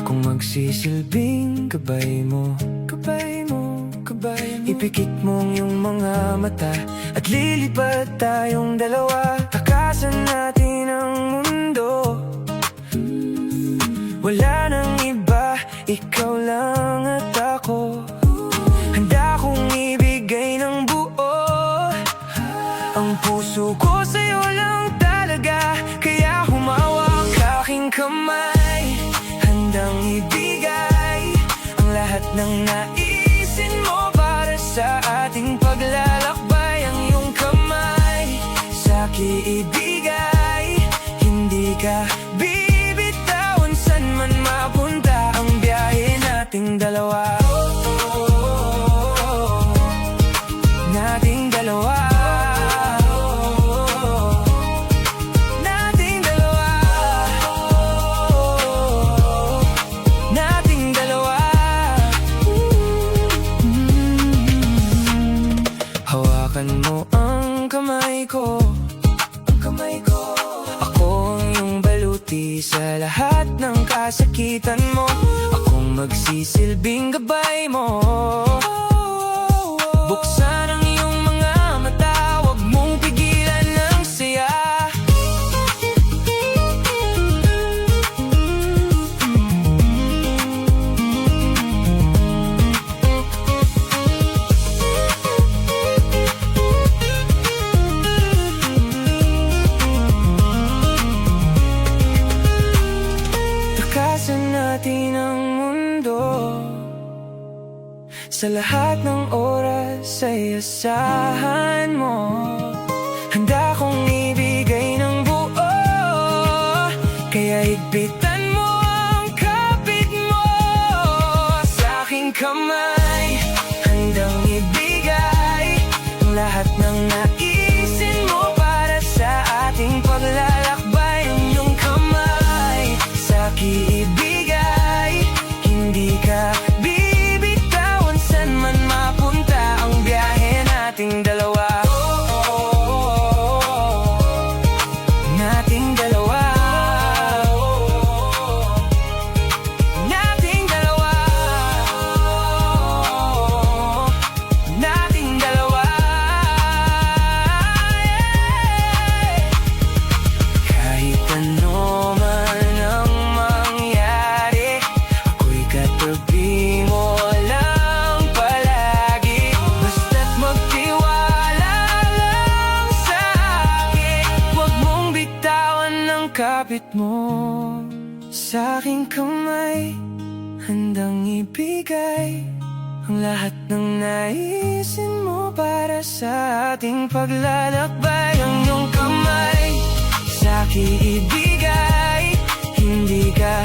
Akong magsisilbing gabay mo, gabay mo, gabay mo. Ipikit mong iyong mga mata at lilipad tayong dalawa. Takasan natin ang mundo, wala nang iba, ikaw lang at ako. Handa kong ibigay ng buo ang puso ko sa'yo lang talaga. Kaya humawak aking kamay, handang ibigay ang lahat ng naisin mo para sa ating paglalakbay. Ang iyong kamay sa'kin ibigay, hindi ka bibitawan saan man mapunta ang biyahe nating dalawa. Nating dalawa. Nating dalawa. Nating dalawa. Hawakan mo ang kamay ko, ang kamay ko. Ako ang iyong baluti sa lahat ng kasakitan mo. Akong magsisilbing gabay mo. Buksan ang iyong mga mata, huwag mong pigilan ang saya. Takasan natin ang mundo, sa lahat ng oras ay asahan mo. Handa kong ibigay ng buo, kaya higpitan mo ang kapit mo. Sa aking kamay, handang ibigay ang lahat ng naisin mo para sa ating paglalakbay. Ang iyong kamay sa'kin ibigay, hindi ka nating dalawa. Nating dalawa. Nating dalawa. Nating dalawa. Kahit ano man ang mangyari, ako'y katabi mo lang palagi. Basta't magtiwala lang sa akin, huwag mong bitawan ang kapit mo. Sa aking kamay, handang ibigay ang lahat ng naisin mo para sa ating paglalakbay. Ang iyong kamay sa'kin ibigay, hindi ka